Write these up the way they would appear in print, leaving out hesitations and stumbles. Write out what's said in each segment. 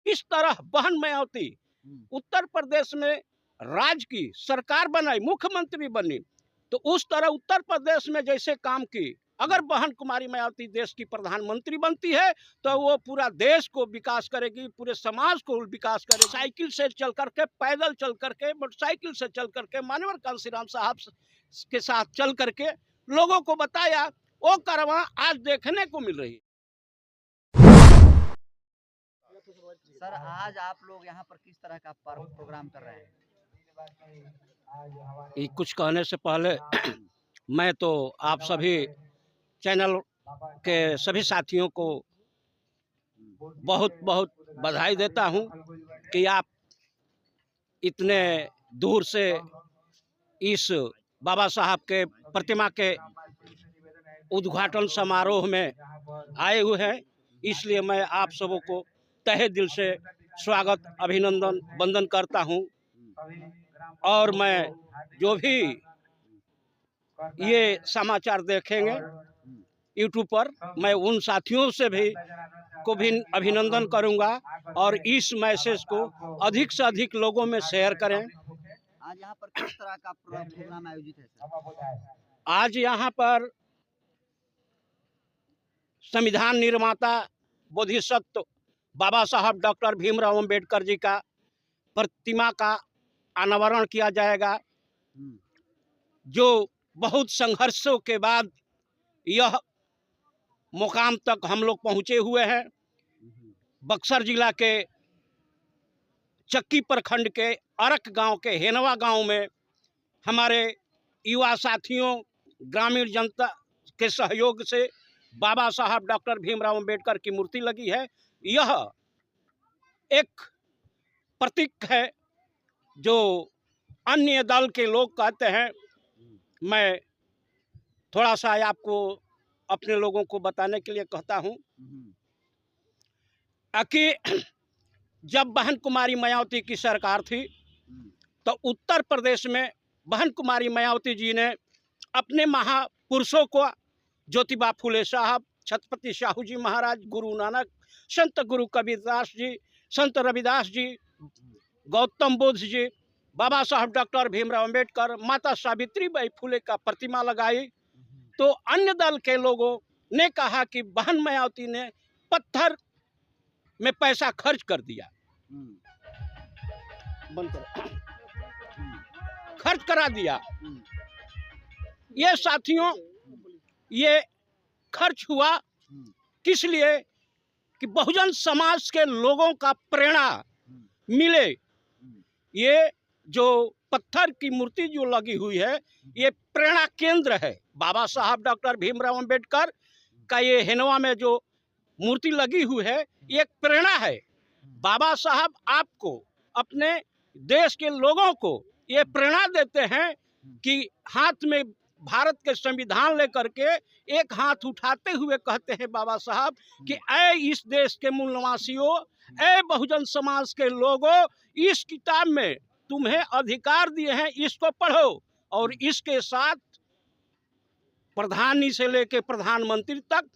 किस तरह बहन मायावती उत्तर प्रदेश में राज्य की सरकार बनाई, मुख्यमंत्री बनी, तो उस तरह उत्तर प्रदेश में जैसे काम की, अगर बहन कुमारी मायावती देश की प्रधानमंत्री बनती है तो वो पूरा देश को विकास करेगी, पूरे समाज को विकास करेगी। साइकिल से चल करके, पैदल चल करके, मोटरसाइकिल से चल करके, मानवर कांशीराम साहब के साथ चल करके लोगों को बताया, वो करवा आज देखने को मिल रही है। सर, आज आप लोग यहाँ पर किस तरह का प्रोग्राम कर रहे हैं? कुछ कहने से पहले मैं तो आप सभी चैनल के सभी साथियों को बहुत बहुत बधाई देता हूं कि आप इतने दूर से इस बाबा साहब के प्रतिमा के उद्घाटन समारोह में आए हुए हैं। इसलिए मैं आप सबों को तहे दिल से स्वागत, अभिनंदन, वंदन करता हूं। और मैं जो भी ये समाचार देखेंगे यूट्यूब पर, मैं उन साथियों से भी अभिनंदन करूंगा और इस मैसेज को अधिक से अधिक लोगों में शेयर करें। आज यहाँ पर किस तरह का प्रोग्राम आयोजित है सर? आज यहाँ पर संविधान निर्माता बोधिसत्व बाबा साहब डॉक्टर भीमराव अंबेडकर जी का प्रतिमा का अनावरण किया जाएगा, जो बहुत संघर्षों के बाद यह मुकाम तक हम लोग पहुँचे हुए हैं। बक्सर जिला के चक्की प्रखंड के अरक गांव के हेनवा गांव में हमारे युवा साथियों, ग्रामीण जनता के सहयोग से बाबा साहब डॉक्टर भीमराव अंबेडकर की मूर्ति लगी है। यह एक प्रतीक है जो अन्य दल के लोग कहते हैं। मैं थोड़ा सा आपको अपने लोगों को बताने के लिए कहता हूं कि जब बहन कुमारी मायावती की सरकार थी तो उत्तर प्रदेश में बहन कुमारी मायावती जी ने अपने महापुरुषों को, ज्योतिबा फुले साहब, छत्रपति शाहू जी महाराज, गुरु नानक, संत गुरु कबीरदास जी, संत रविदास जी, गौतम बुद्ध जी, बाबा साहब डॉक्टर भीमराव अंबेडकर, माता सावित्रीबाई फुले का प्रतिमा लगाई। तो अन्य दल के लोगों ने कहा कि बहन मायावती ने पत्थर में पैसा खर्च कर दिया, खर्च करा दिया। ये साथियों, ये खर्च हुआ किस लिए कि बहुजन समाज के लोगों का प्रेरणा मिले। ये जो पत्थर की मूर्ति जो लगी हुई है, ये प्रेरणा केंद्र है। बाबा साहब डॉक्टर भीमराव अंबेडकर का ये हेनवा में जो मूर्ति लगी हुई है, ये एक प्रेरणा है। बाबा साहब आपको, अपने देश के लोगों को ये प्रेरणा देते हैं कि हाथ में भारत के संविधान लेकर के एक हाथ उठाते हुए कहते हैं बाबा साहब कि ऐ इस देश के मूल निवासियों, ऐ बहुजन समाज के लोगों, इस किताब में तुम्हें अधिकार दिए हैं, इसको पढ़ो। और इसके साथ प्रधानी से लेकर प्रधानमंत्री तक,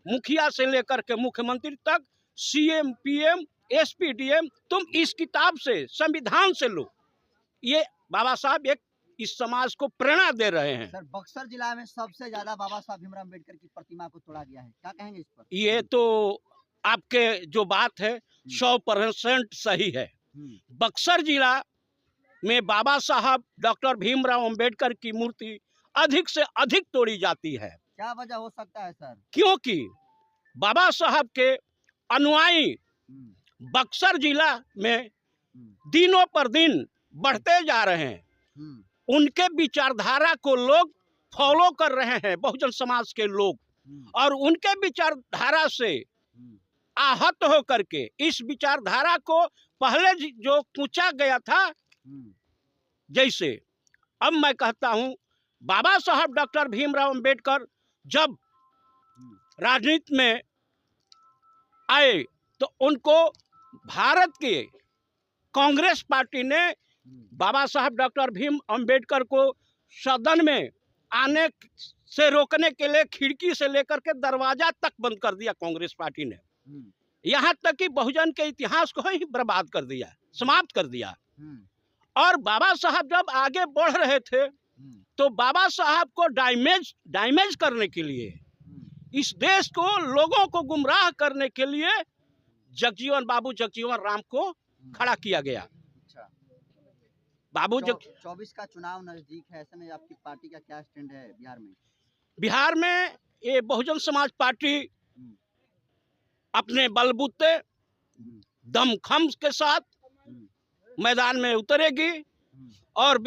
मुखिया से लेकर के मुख्यमंत्री तक, सीएम, पीएम, एसपी, डीएम, तुम इस किताब से, संविधान से लो। ये बाबा साहब एक इस समाज को प्रेरणा दे रहे हैं। सर, बक्सर जिला में सबसे ज्यादा बाबा साहब भीमराव अंबेडकर की प्रतिमा को तोड़ा गया है, क्या कहेंगे इस पर? ये तो आपके जो बात है 100% सही है। बक्सर जिला में बाबा साहब डॉक्टर भीमराव अंबेडकर की मूर्ति अधिक से अधिक तोड़ी जाती है। क्या वजह हो सकता है सर? क्योंकि बाबा साहब के अनुयायी बक्सर जिला में दिनों पर दिन बढ़ते जा रहे हैं। उनके विचारधारा को लोग फॉलो कर रहे हैं, बहुजन समाज के लोग, और उनके विचारधारा से आहत होकर के इस विचारधारा को पहले जो पूछा गया था, जैसे अब मैं कहता हूं, बाबा साहब डॉक्टर भीमराव अंबेडकर जब राजनीति में आए तो उनको भारत के कांग्रेस पार्टी ने बाबा साहब डॉक्टर भीम अंबेडकर को सदन में आने से रोकने के लिए खिड़की से लेकर के दरवाजा तक बंद कर दिया कांग्रेस पार्टी ने। यहाँ तक कि बहुजन के इतिहास को ही बर्बाद कर दिया, समाप्त कर दिया। और बाबा साहब जब आगे बढ़ रहे थे तो बाबा साहब को डैमेज करने के लिए, इस देश को, लोगों को गुमराह करने के लिए जगजीवन राम को खड़ा किया गया। बाबू 24 का चुनाव नजदीक है, ऐसे में आपकी पार्टी का क्या स्टैंड है बिहार में? बिहार में ये बहुजन समाज पार्टी अपने बलबूते दमखम के साथ मैदान में उतरेगी और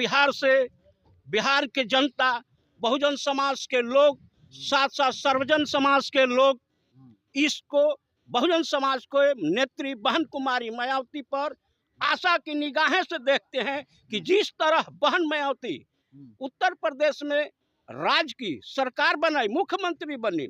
बिहार के जनता, बहुजन समाज के लोग, साथ साथ सर्वजन समाज के लोग इसको, बहुजन समाज को नेत्री बहन कुमारी मायावती पर आशा की निगाहें से देखते हैं कि जिस तरह बहन मायावती उत्तर प्रदेश में राज्य की सरकार बनाई, मुख्यमंत्री बनी,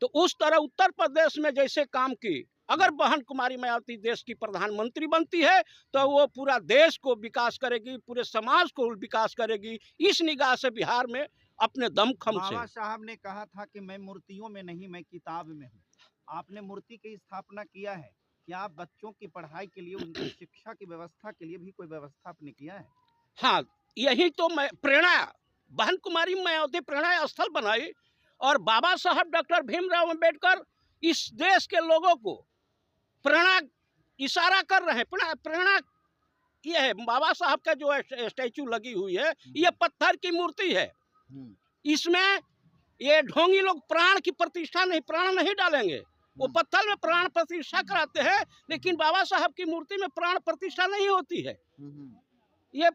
तो उस तरह उत्तर प्रदेश में जैसे काम की, अगर बहन कुमारी मायावती देश की प्रधानमंत्री बनती है तो वो पूरा देश को विकास करेगी, पूरे समाज को विकास करेगी। इस निगाह से बिहार में अपने दमखम से बाबा साहब ने कहा था कि मैं मूर्तियों में नहीं, मैं किताब में हूँ। आपने मूर्ति की स्थापना किया है, क्या आप बच्चों की पढ़ाई के लिए, उनकी शिक्षा की व्यवस्था के लिए भी कोई व्यवस्था आपने किया है? हाँ, यही तो मैं प्रेरणा, बहन कुमारी मायावती प्रेरणा स्थल बनाई और बाबा साहब डॉक्टर भीमराव अंबेडकर इस देश के लोगों को प्रेरणा इशारा कर रहे हैं। प्रेरणा ये है, बाबा साहब का जो स्टैचू लगी हुई है ये पत्थर की मूर्ति है। इसमें ये ढोंगी लोग प्राण की प्रतिष्ठा नहीं, प्राण नहीं डालेंगे, वो पत्थर में प्राण प्रतिष्ठा कराते हैं, लेकिन बाबा साहब की मूर्ति में प्राण प्रतिष्ठा नहीं होती है। ये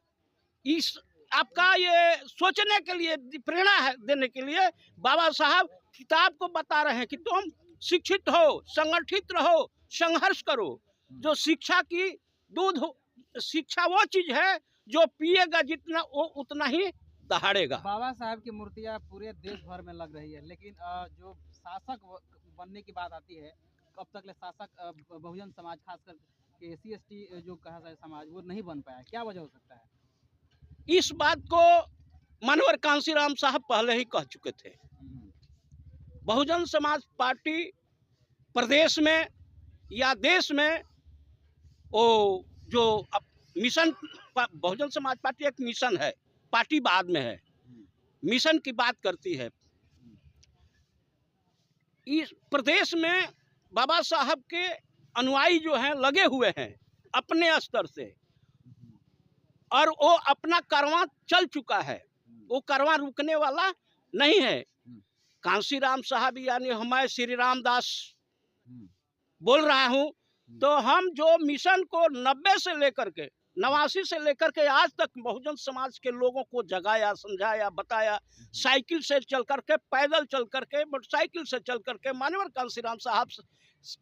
इस आपका ये सोचने के लिए, प्रेरणा है देने के लिए बाबा साहब किताब को बता रहे हैं कि तुम शिक्षित हो, संगठित रहो, संघर्ष करो। जो शिक्षा की दूध हो, शिक्षा वो चीज है जो पिएगा जितना वो उतना ही दहाड़ेगा। बाबा साहब की मूर्तियाँ पूरे देश भर में लग रही है, लेकिन जो शासक बनने की बात आती है, कब तक ले शासक बहुजन समाज, खासकर के SC/ST जो कहा जाए समाज, वो नहीं बन पाया, क्या वजह हो सकता है? इस बात को मानवर कांशीराम साहब पहले ही कह चुके थे। बहुजन समाज पार्टी प्रदेश में या देश में वो जो मिशन, बहुजन समाज पार्टी एक मिशन है, पार्टी बाद में है, मिशन की बात करती है। इस प्रदेश में बाबा साहब के अनुयायी जो हैं लगे हुए हैं अपने स्तर से, और वो अपना कारवां चल चुका है, वो कारवां रुकने वाला नहीं है। कांशीराम साहब यानी मैं श्री रामदास बोल रहा हूँ, तो हम जो मिशन को 90 से लेकर के 89 से लेकर के आज तक बहुजन समाज के लोगों को जगाया, समझाया, बताया, साइकिल से चल करके, पैदल चल करके, मोटरसाइकिल से चल करके, मानवर कांशीराम साहब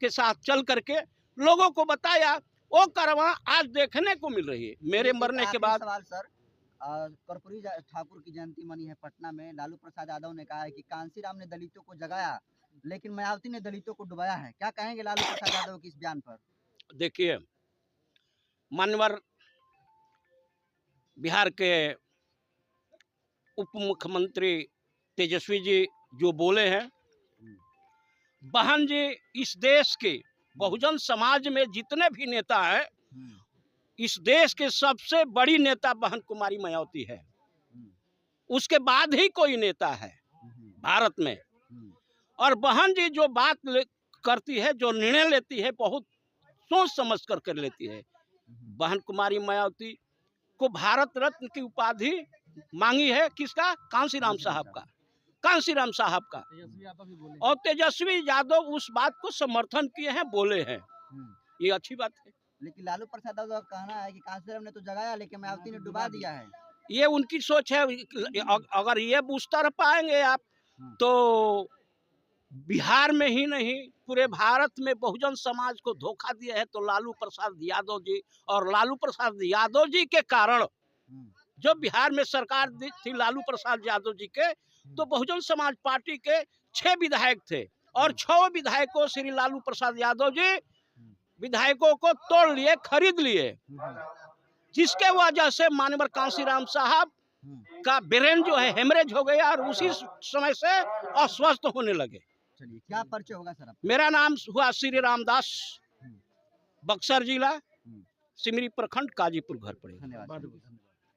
के साथ चल करके लोगों को बताया, वो कारवां आज देखने को मिल रही है। मेरे मरने के बाद सवाल सर, कर्पूरी ठाकुर की जयंती मनी है पटना में, लालू प्रसाद यादव ने कहा है कि कांशीराम ने दलितों को जगाया लेकिन मायावती ने दलितों को डुबाया है, क्या कहेंगे लालू प्रसाद यादव के इस बयान पर? देखिए, मानवर बिहार के उप मुख्यमंत्री तेजस्वी जी जो बोले हैं, बहन जी इस देश के बहुजन समाज में जितने भी नेता हैं, इस देश के सबसे बड़ी नेता बहन कुमारी मायावती है। उसके बाद ही कोई नेता है भारत में। और बहन जी जो बात करती है, जो निर्णय लेती है, बहुत सोच समझ कर लेती है। बहन कुमारी मायावती को भारत रत्न की उपाधि मांगी है, किसका? कांशीराम साहब का, कांशीराम साहब का। और तेजस्वी यादव उस बात को समर्थन किए हैं, बोले हैं, ये अच्छी बात है। लेकिन लालू प्रसाद यादव का कहना है कि कांशीराम ने तो जगाया लेकिन मायावती ने डुबा दिया है। ये उनकी सोच है। अगर ये बूझता रह पाएंगे आप, तो बिहार में ही नहीं पूरे भारत में बहुजन समाज को धोखा दिया है तो लालू प्रसाद यादव जी, और लालू प्रसाद यादव जी के कारण जो बिहार में सरकार थी लालू प्रसाद यादव जी के, तो बहुजन समाज पार्टी के 6 विधायक थे और 6 विधायकों श्री लालू प्रसाद यादव जी विधायकों को तोड़ लिए, खरीद लिए, जिसके वजह से मानवर कांशीराम साहब का ब्रेन जो है हेमरेज हो गया और उसी समय से अस्वस्थ होने लगे। चलिए, क्या परिचय होगा सर? मेरा नाम हुआ श्री रामदास बक्सर जिला, सिमरी प्रखंड, काजीपुर घर पड़ेगा। धन्यवाद।